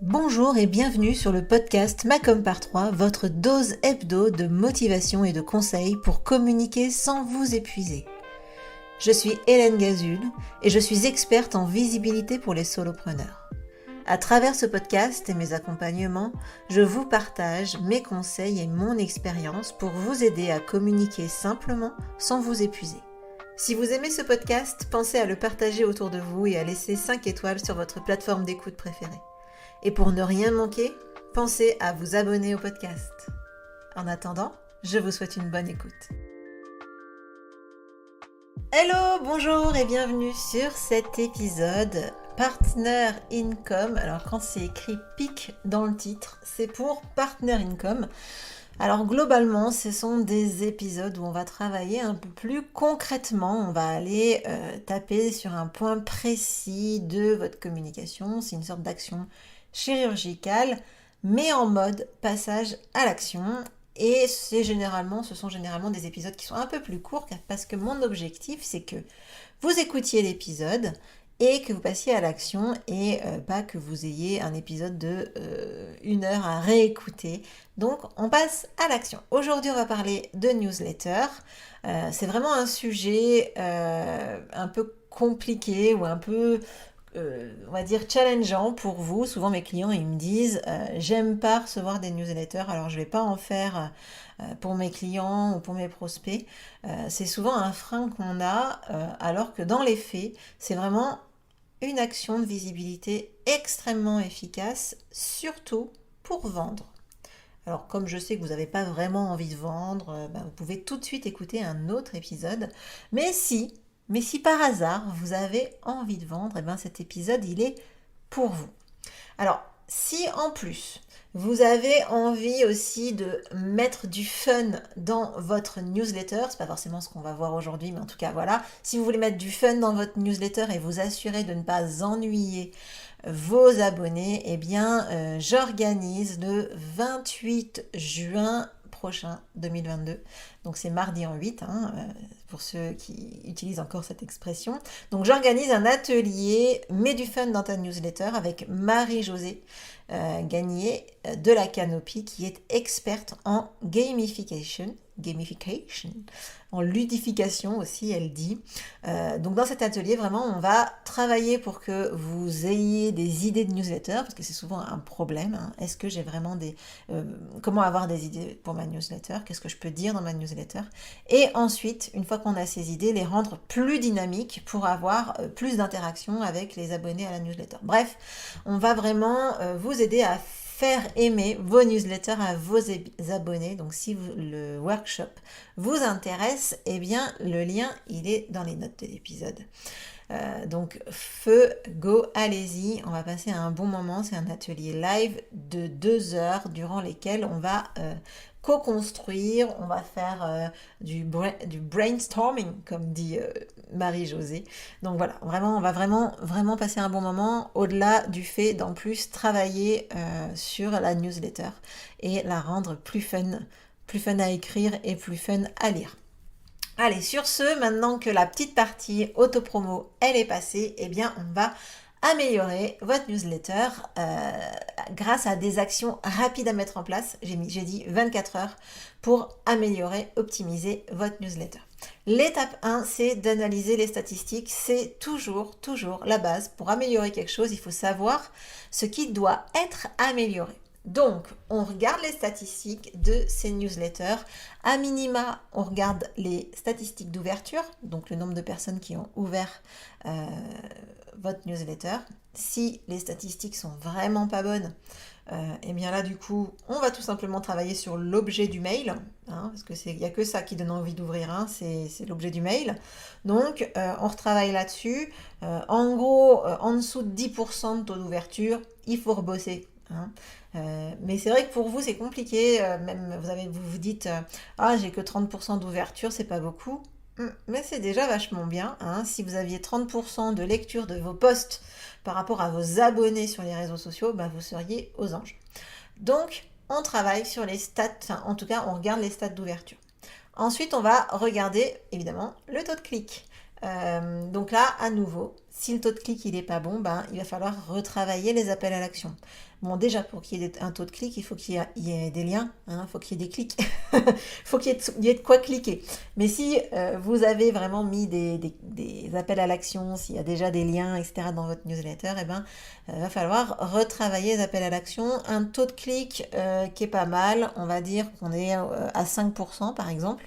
Bonjour et bienvenue sur le podcast Macom par 3, votre dose hebdo de motivation et de conseils pour communiquer sans vous épuiser. Je suis Hélène Gazul et je suis experte en visibilité pour les solopreneurs. À travers ce podcast et mes accompagnements, je vous partage mes conseils et mon expérience pour vous aider à communiquer simplement sans vous épuiser. Si vous aimez ce podcast, pensez à le partager autour de vous et à laisser 5 étoiles sur votre plateforme d'écoute préférée. Et pour ne rien manquer, pensez à vous abonner au podcast. En attendant, je vous souhaite une bonne écoute. Hello, bonjour et bienvenue sur cet épisode Partner Income. Alors quand c'est écrit PIC dans le titre, c'est pour Partner Income. Alors globalement, ce sont des épisodes où on va travailler un peu plus concrètement. On va aller taper sur un point précis de votre communication. C'est une sorte d'action chirurgicale, mais en mode passage à l'action. Et ce sont généralement des épisodes qui sont un peu plus courts parce que mon objectif, c'est que vous écoutiez l'épisode et que vous passiez à l'action et pas que vous ayez un épisode de 1 heure à réécouter. Donc, on passe à l'action. Aujourd'hui, on va parler de newsletter. C'est vraiment un sujet un peu compliqué ou un peu on va dire challengeant pour vous. Souvent mes clients ils me disent j'aime pas recevoir des newsletters, alors je vais pas en faire pour mes clients ou pour mes prospects. C'est souvent un frein qu'on a alors que dans les faits c'est vraiment une action de visibilité extrêmement efficace, surtout pour vendre. Alors comme je sais que vous n'avez pas vraiment envie de vendre, vous pouvez tout de suite écouter un autre épisode. Mais si par hasard vous avez envie de vendre, cet épisode il est pour vous. Alors si en plus vous avez envie aussi de mettre du fun dans votre newsletter, c'est pas forcément ce qu'on va voir aujourd'hui, mais en tout cas voilà, si vous voulez mettre du fun dans votre newsletter et vous assurer de ne pas ennuyer vos abonnés, j'organise le 28 juin prochain 2022. Donc c'est mardi en 8, pour ceux qui utilisent encore cette expression. Donc j'organise un atelier Mets du fun dans ta newsletter avec Marie-Josée Gagné de la Canopy qui est experte en gamification, en ludification aussi, elle dit. Donc dans cet atelier, vraiment, on va travailler pour que vous ayez des idées de newsletter, parce que c'est souvent un problème. Est-ce que j'ai vraiment comment avoir des idées pour ma newsletter? Qu'est-ce que je peux dire dans ma newsletter? Et ensuite, une fois qu'on a ces idées, les rendre plus dynamiques pour avoir plus d'interaction avec les abonnés à la newsletter. Bref, on va vraiment vous aider à faire aimer vos newsletters à vos abonnés. Donc si le workshop vous intéresse, le lien il est dans les notes de l'épisode. Donc feu, go, allez-y, on va passer un bon moment. C'est un atelier live de 2 heures durant lesquelles on va co-construire, on va faire du brainstorming comme dit Marie-Josée. Donc voilà, vraiment, on va vraiment passer un bon moment au-delà du fait d'en plus travailler sur la newsletter et la rendre plus fun à écrire et plus fun à lire. Allez, sur ce, maintenant que la petite partie autopromo, elle est passée, on va améliorer votre newsletter grâce à des actions rapides à mettre en place. J'ai dit 24 heures pour améliorer, optimiser votre newsletter. L'étape 1, c'est d'analyser les statistiques. C'est toujours la base. Pour améliorer quelque chose, il faut savoir ce qui doit être amélioré. Donc, on regarde les statistiques de ces newsletters. À minima, on regarde les statistiques d'ouverture, donc le nombre de personnes qui ont ouvert votre newsletter. Si les statistiques sont vraiment pas bonnes, là du coup, on va tout simplement travailler sur l'objet du mail, parce que il n'y a que ça qui donne envie d'ouvrir, c'est l'objet du mail. Donc, on retravaille là-dessus. En gros, en dessous de 10% de taux d'ouverture, il faut rebosser. Mais c'est vrai que pour vous c'est compliqué, même vous vous dites j'ai que 30% d'ouverture, c'est pas beaucoup, mais c'est déjà vachement bien. Si vous aviez 30% de lecture de vos posts par rapport à vos abonnés sur les réseaux sociaux, vous seriez aux anges. Donc on travaille sur les stats, en tout cas on regarde les stats d'ouverture. Ensuite on va regarder évidemment le taux de clic. Donc là, à nouveau, si le taux de clic il est pas bon, ben, il va falloir retravailler les appels à l'action. Bon, déjà, pour qu'il y ait un taux de clic, il faut il y ait des liens, hein, il faut qu'il y ait des clics, il faut il y ait de quoi cliquer. Mais si vous avez vraiment mis des appels à l'action, s'il y a déjà des liens, etc. dans votre newsletter, eh ben, va falloir retravailler les appels à l'action. Un taux de clic qui est pas mal, on va dire qu'on est à 5% par exemple.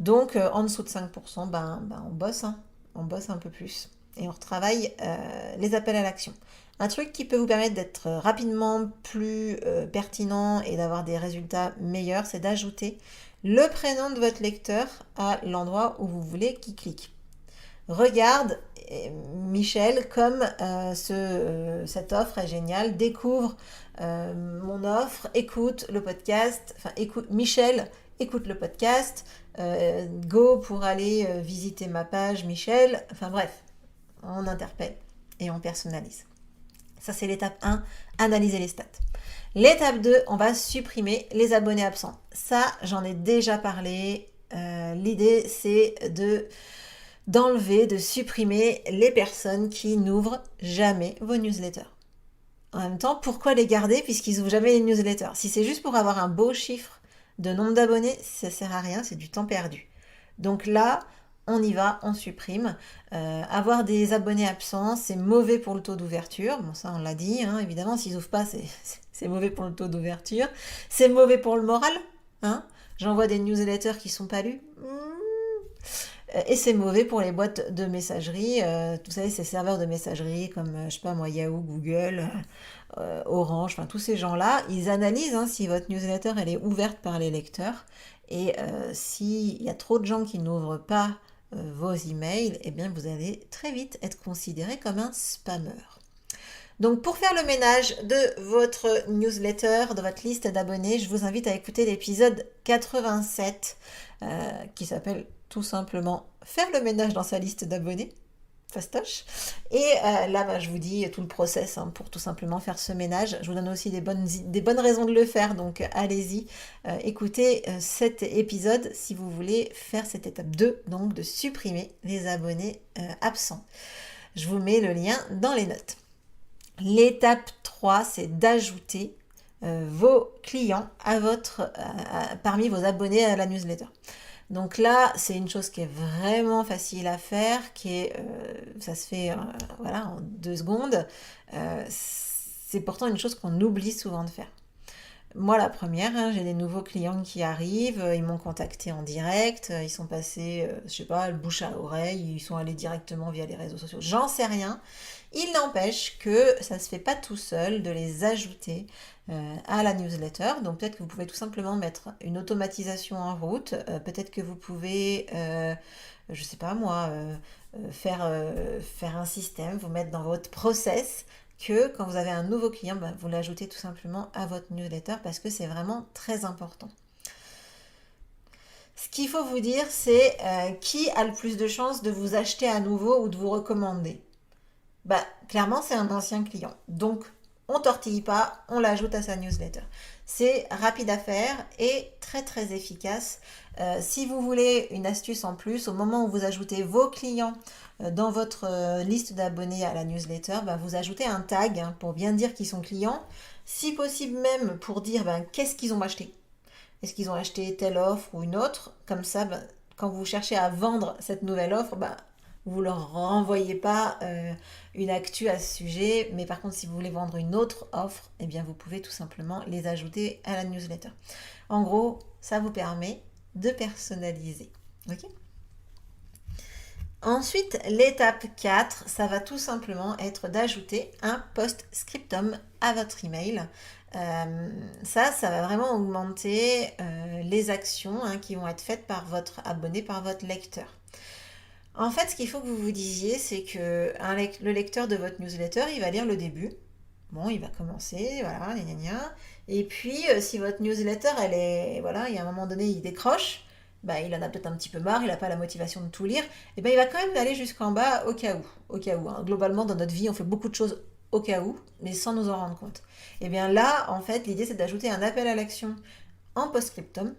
Donc, en dessous de 5%, on bosse, hein. On bosse un peu plus. Et on retravaille les appels à l'action. Un truc qui peut vous permettre d'être rapidement plus pertinent et d'avoir des résultats meilleurs, c'est d'ajouter le prénom de votre lecteur à l'endroit où vous voulez qu'il clique. Regarde, Michel, comme cette offre est géniale, découvre mon offre, écoute le podcast, enfin écoute Michel, écoute le podcast, go pour aller visiter ma page Michel, enfin bref, on interpelle et on personnalise. Ça c'est l'étape 1, analyser les stats. L'étape 2, on va supprimer les abonnés absents. Ça, j'en ai déjà parlé. L'idée c'est d'enlever, de supprimer les personnes qui n'ouvrent jamais vos newsletters. En même temps, pourquoi les garder puisqu'ils n'ouvrent jamais les newsletters? Si c'est juste pour avoir un beau chiffre de nombre d'abonnés, ça ne sert à rien, c'est du temps perdu. Donc là, on y va, on supprime. Avoir des abonnés absents, c'est mauvais pour le taux d'ouverture. Bon, ça, on l'a dit, hein, évidemment, s'ils n'ouvrent pas, c'est mauvais pour le taux d'ouverture. C'est mauvais pour le moral. Hein. J'envoie des newsletters qui ne sont pas lus. Et c'est mauvais pour les boîtes de messagerie. Vous savez, ces serveurs de messagerie comme, je sais pas moi, Yahoo, Google, Orange, enfin tous ces gens-là, ils analysent hein, si votre newsletter elle est ouverte par les lecteurs. Et s'il y a trop de gens qui n'ouvrent pas vos emails, eh bien vous allez très vite être considéré comme un spammer. Donc pour faire le ménage de votre newsletter, de votre liste d'abonnés, je vous invite à écouter l'épisode 87 qui s'appelle tout simplement faire le ménage dans sa liste d'abonnés. Fastoche. Et là, je vous dis tout le process hein, pour tout simplement faire ce ménage. Je vous donne aussi des bonnes raisons de le faire. Donc allez-y, écoutez cet épisode si vous voulez faire cette étape 2, donc de supprimer les abonnés absents. Je vous mets le lien dans les notes. L'étape 3, c'est d'ajouter vos clients parmi vos abonnés à la newsletter. Donc là, c'est une chose qui est vraiment facile à faire, ça se fait en 2 secondes. C'est pourtant une chose qu'on oublie souvent de faire. Moi, la première, hein, j'ai des nouveaux clients qui arrivent, ils m'ont contacté en direct, ils sont passés, je sais pas, le bouche à oreille, ils sont allés directement via les réseaux sociaux, j'en sais rien. Il n'empêche que ça se fait pas tout seul de les ajouter à la newsletter. Donc peut-être que vous pouvez tout simplement mettre une automatisation en route. Peut-être que vous pouvez, je sais pas moi, faire un système, vous mettre dans votre process que quand vous avez un nouveau client, vous l'ajoutez tout simplement à votre newsletter parce que c'est vraiment très important. Ce qu'il faut vous dire, c'est qui a le plus de chances de vous acheter à nouveau ou de vous recommander. Clairement, c'est un ancien client. Donc, on tortille pas, on l'ajoute à sa newsletter. C'est rapide à faire et très très efficace. Si vous voulez une astuce en plus, au moment où vous ajoutez vos clients dans votre liste d'abonnés à la newsletter, vous ajoutez un tag hein, pour bien dire qu'ils sont clients. Si possible même pour dire qu'est-ce qu'ils ont acheté. Est-ce qu'ils ont acheté telle offre ou une autre? Comme ça, quand vous cherchez à vendre cette nouvelle offre, vous ne leur renvoyez pas une actu à ce sujet, mais par contre, si vous voulez vendre une autre offre, eh bien, vous pouvez tout simplement les ajouter à la newsletter. En gros, ça vous permet de personnaliser. Ok ? Ensuite, l'étape 4, ça va tout simplement être d'ajouter un post-scriptum à votre email. Ça va vraiment augmenter les actions hein, qui vont être faites par votre abonné, par votre lecteur. En fait, ce qu'il faut que vous vous disiez, c'est que le lecteur de votre newsletter, il va lire le début. Bon, il va commencer, voilà, gna gna gna. Et puis, si votre newsletter, il y a un moment donné, il décroche, il en a peut-être un petit peu marre, il n'a pas la motivation de tout lire, et il va quand même aller jusqu'en bas au cas où. Au cas où hein. Globalement, dans notre vie, on fait beaucoup de choses au cas où, mais sans nous en rendre compte. Et bien là, en fait, l'idée, c'est d'ajouter un appel à l'action en post-scriptum.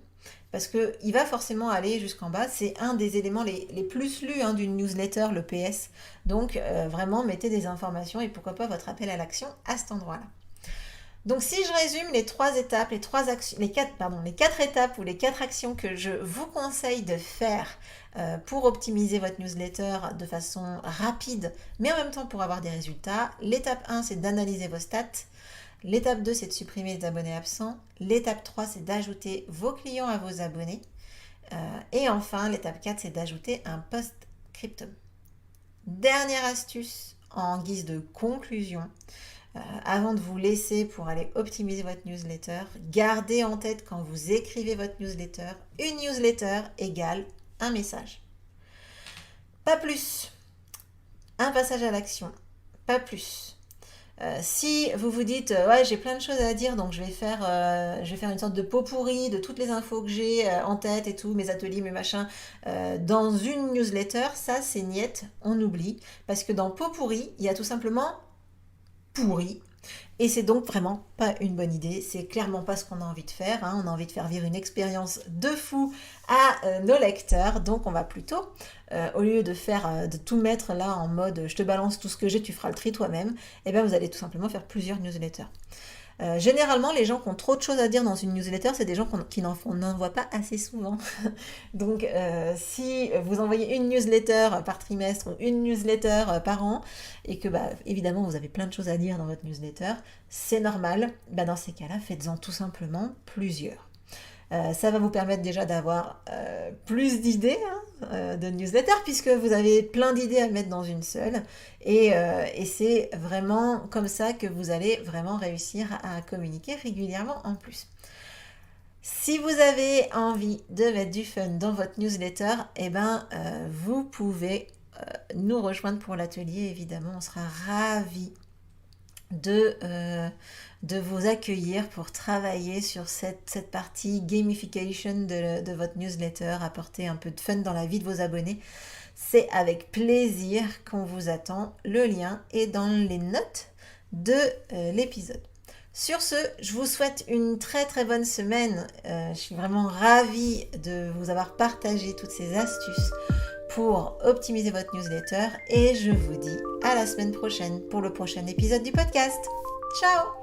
parce qu'il va forcément aller jusqu'en bas. C'est un des éléments les plus lus d'une newsletter, le PS. Donc vraiment, mettez des informations et pourquoi pas votre appel à l'action à cet endroit-là. Donc si je résume les 3 étapes, les 4 étapes ou les 4 actions que je vous conseille de faire pour optimiser votre newsletter de façon rapide, mais en même temps pour avoir des résultats. L'étape 1, c'est d'analyser vos stats. L'étape 2, c'est de supprimer les abonnés absents. L'étape 3, c'est d'ajouter vos clients à vos abonnés. Et enfin, l'étape 4, c'est d'ajouter un post-scriptum. Dernière astuce en guise de conclusion. Avant de vous laisser pour aller optimiser votre newsletter, gardez en tête quand vous écrivez votre newsletter, une newsletter égale un message. Pas plus. Un passage à l'action. Pas plus. Si vous vous dites ouais, j'ai plein de choses à dire, donc je vais faire une sorte de pot pourri de toutes les infos que j'ai en tête et tout, mes ateliers, mes machins, dans une newsletter, ça c'est niette, on oublie, parce que dans pot pourri, il y a tout simplement pourri. Et c'est donc vraiment pas une bonne idée, c'est clairement pas ce qu'on a envie de faire, on a envie de faire vivre une expérience de fou à nos lecteurs, donc on va plutôt, au lieu de tout mettre là en mode je te balance tout ce que j'ai, tu feras le tri toi-même, et bien vous allez tout simplement faire plusieurs newsletters. Généralement, les gens qui ont trop de choses à dire dans une newsletter, c'est des gens qui n'en envoient pas assez souvent. Donc, si vous envoyez une newsletter par trimestre ou une newsletter par an, et que, évidemment, vous avez plein de choses à dire dans votre newsletter, c'est normal. Dans ces cas-là, faites-en tout simplement plusieurs. Ça va vous permettre déjà d'avoir plus d'idées de newsletter, puisque vous avez plein d'idées à mettre dans une seule, et c'est vraiment comme ça que vous allez vraiment réussir à communiquer régulièrement en plus. Si vous avez envie de mettre du fun dans votre newsletter, vous pouvez nous rejoindre pour l'atelier, évidemment, on sera ravis de vous accueillir pour travailler sur cette partie gamification de votre newsletter, apporter un peu de fun dans la vie de vos abonnés. C'est avec plaisir qu'on vous attend. Le lien est dans les notes de l'épisode. Sur ce, je vous souhaite une très très bonne semaine. Je suis vraiment ravie de vous avoir partagé toutes ces astuces pour optimiser votre newsletter et je vous dis à la semaine prochaine pour le prochain épisode du podcast. Ciao!